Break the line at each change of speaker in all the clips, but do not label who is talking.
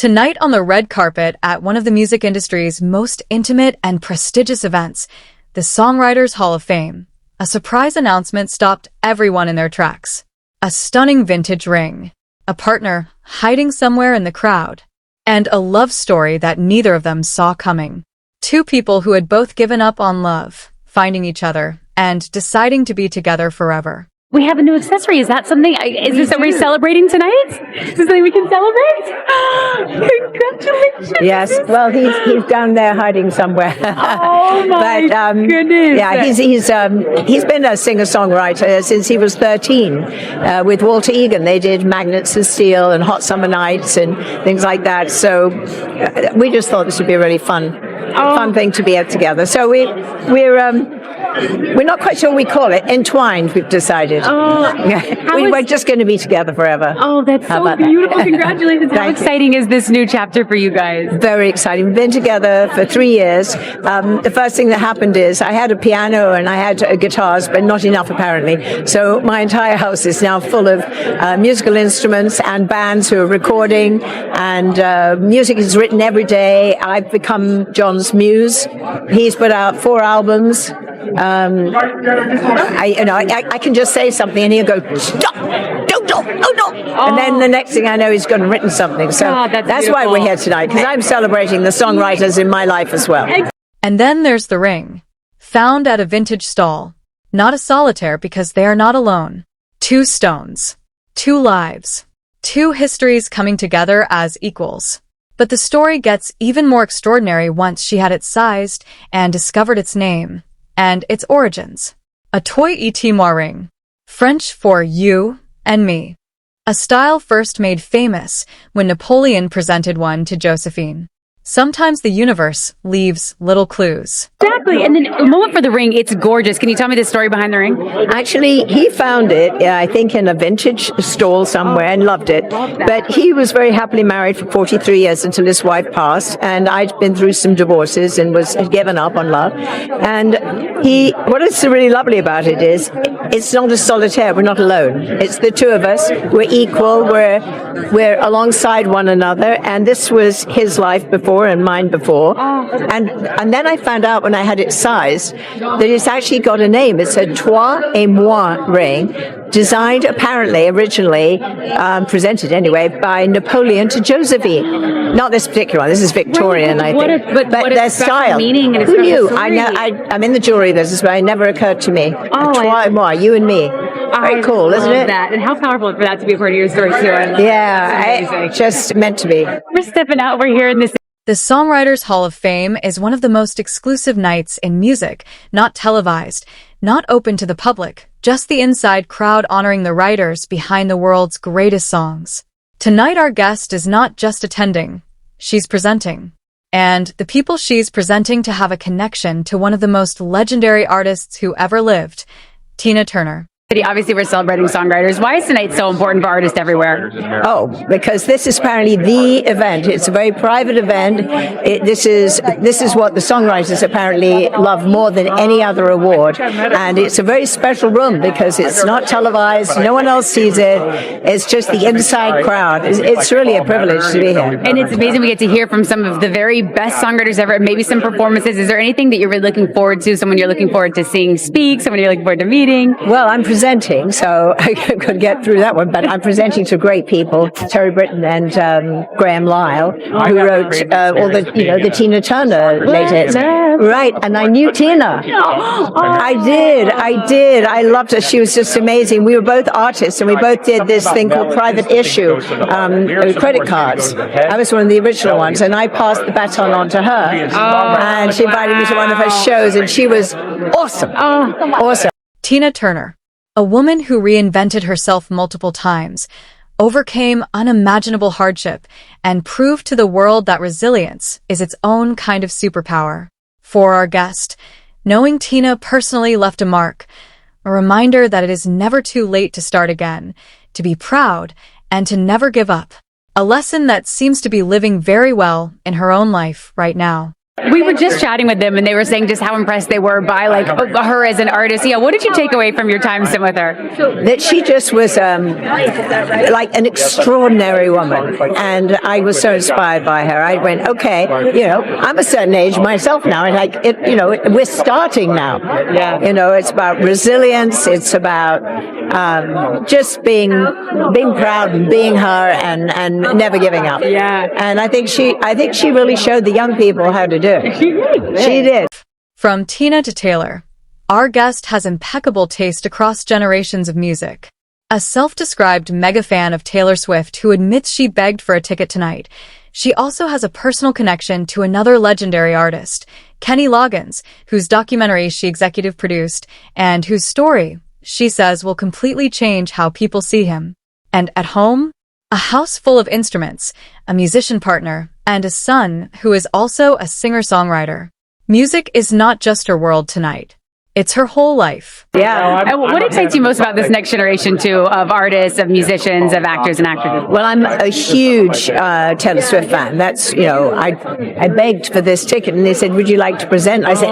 Tonight on the red carpet at one of the music industry's most intimate and prestigious events, the Songwriters Hall of Fame, a surprise announcement stopped everyone in their tracks. A stunning vintage ring, a partner hiding somewhere in the crowd, and a love story that neither of them saw coming. Two people who had both given up on love, finding each other, and deciding to be together forever.
We have a new accessory. Is that something? Is this something we're celebrating tonight? Is this something we can celebrate? Congratulations!
Yes. Well, he's down there hiding somewhere.
Oh my goodness!
Yeah, he's been a singer-songwriter since he was 13. With Walter Egan, they did Magnets of Steel and Hot Summer Nights and things like that. So we just thought this would be a really fun thing to be together. So we're not quite sure we call it. Entwined, we've decided. We're just going to be together forever.
Oh, that's so beautiful.
That?
Congratulations. How exciting is this new chapter for you guys?
Very exciting. We've been together for 3 years. The first thing that happened is I had a piano and I had guitars, but not enough apparently. So my entire house is now full of musical instruments and bands who are recording, and music is written every day. I've become John's muse. He's put out 4 albums. I can just say something and he'll go, stop, don't, oh no. And then the next thing I know, he's gone and written something. So that's why we're here tonight, because I'm celebrating the songwriters in my life as well.
And then there's the ring, found at a vintage stall. Not a solitaire, because they are not alone. 2 stones, 2 lives, 2 histories coming together as equals. But the story gets even more extraordinary once she had it sized and discovered its name and its origins. A toy et-moi ring, French for you and me. A style first made famous when Napoleon presented one to Josephine. Sometimes the universe leaves little clues.
Exactly. And then a moment for the ring. It's gorgeous. Can you tell me the story behind the ring?
Actually, he found it, I think, in a vintage stall somewhere and loved it. But he was very happily married for 43 years until his wife passed. And I'd been through some divorces and had given up on love. And what is really lovely about it is it's not a solitaire. We're not alone. It's the 2 of us. We're equal. We're alongside one another. And this was his life before and mine before. And then I found out when I had it sized that it's actually got a name. It's a toi et moi ring, designed apparently originally, presented anyway, by Napoleon to Josephine. Not this particular one. This is Victorian, I think. But their style.
Meaning and
who knew? I'm in the jewelry business, but it never occurred to me. Toi et moi, you and me. Very cool, isn't it?
That. And how powerful for that to be a part of your story too.
Yeah, just meant to be.
We're stepping out. We're here in this.
The Songwriters Hall of Fame is one of the most exclusive nights in music, not televised, not open to the public, just the inside crowd honoring the writers behind the world's greatest songs. Tonight our guest is not just attending, she's presenting. And the people she's presenting to have a connection to one of the most legendary artists who ever lived, Tina Turner.
Obviously, we're celebrating songwriters. Why is tonight so important for artists everywhere?
Oh, because this is apparently the event. It's a very private event. This is what the songwriters apparently love more than any other award. And it's a very special room because it's not televised. No one else sees it. It's just the inside crowd. It's really a privilege to be here.
And it's amazing we get to hear from some of the very best songwriters ever, maybe some performances. Is there anything that you're really looking forward to, someone you're looking forward to seeing speak, someone you're looking forward to meeting?
Well, I'm presenting, so I could get through that one, but I'm presenting to great people, Terry Britton and Graham Lyle, who wrote all the Tina Turner later hits. Right, and I knew Tina. I did. I loved her. She was just amazing. We were both artists, and we both did this thing called Private Issue, credit cards. I was one of the original ones, and I passed the baton on to her, and she invited me to one of her shows, and she was awesome. Awesome.
Tina Turner, a woman who reinvented herself multiple times, overcame unimaginable hardship, and proved to the world that resilience is its own kind of superpower. For our guest, knowing Tina personally left a mark, a reminder that it is never too late to start again, to be proud, and to never give up. A lesson that seems to be living very well in her own life right now.
We were just chatting with them, and they were saying just how impressed they were by like her as an artist. Yeah, what did you take away from your time spent with her?
That she just was like an extraordinary woman, and I was so inspired by her. I went, okay, I'm a certain age myself now, and like we're starting now. Yeah. It's about resilience. It's about just being proud and being her, and never giving up.
Yeah.
And I think she really showed the young people how to do it. She did.
From Tina to Taylor, our guest has impeccable taste across generations of music. A self-described mega fan of Taylor Swift who admits she begged for a ticket tonight, she also has a personal connection to another legendary artist, Kenny Loggins, whose documentary she executive produced and whose story, she says, will completely change how people see him. And at home, a house full of instruments, a musician partner, and a son who is also a singer-songwriter. Music is not just her world tonight. It's her whole life.
Yeah. What excites you most about this next generation, too, of artists, of musicians, of actors and actresses?
Well, I'm a huge Taylor Swift fan. That's, I begged for this ticket, and they said, would you like to present? I said,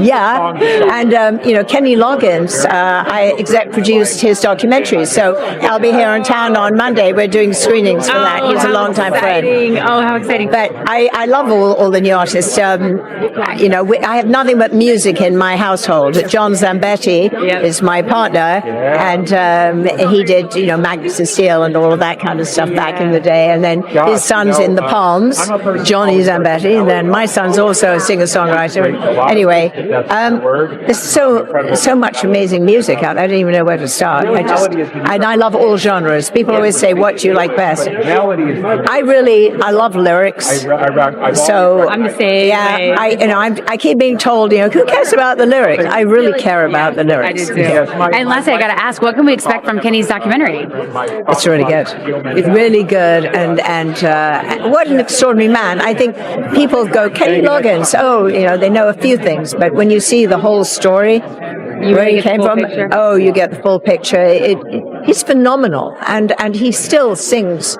yeah. And, Kenny Loggins, I produced his documentary. So I'll be here in town on Monday. We're doing screenings for that. He's a longtime friend.
Oh, how exciting.
But I love all the new artists. I have nothing but music in my household. John Zambetti is my partner, and he did, Magnus and Steel and all of that kind of stuff back in the day. And then his son's in the Palms, Johnny Zambetti, and then my son's also a singer-songwriter. Anyway, there's so much amazing music out there. I don't even know where to start. I love all genres. People always say, what do you like best? I love lyrics. So
I'm the same.
Yeah, I keep being told, who cares about the lyrics? I really care about the lyrics.
I do too. And lastly, I got to ask, what can we expect from Kenny's documentary?
It's really good. It's really good, and what an extraordinary man. I think people go, Kenny Loggins, they know a few things, but when you see the whole story, where he came from, you get the full picture. He's phenomenal, and he still sings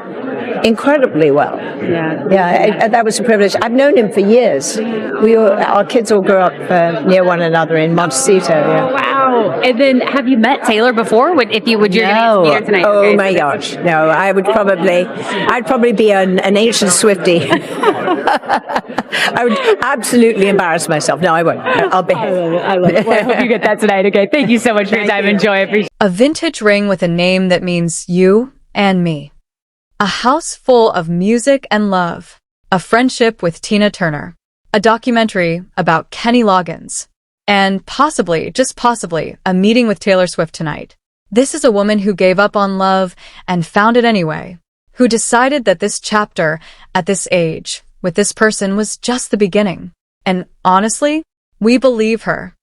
incredibly well. Yeah, that was a privilege. I've known him for years. Our kids all grew up near one another in Montecito. Yeah.
Wow! And then, have you met Taylor before? Would you meet her tonight?
Oh my gosh, no! I'd probably be an ancient Swiftie. I would absolutely embarrass myself. No, I won't. I'll behave.
I love it. Well, I hope you get that tonight. Okay, thank you so much for your time. Enjoy. I appreciate it.
A vintage ring with a name that means you and me. A house full of music and love. A friendship with Tina Turner. A documentary about Kenny Loggins. And possibly, just possibly, a meeting with Taylor Swift tonight. This is a woman who gave up on love and found it anyway. Who decided that this chapter, at this age, with this person was just the beginning. And honestly, we believe her.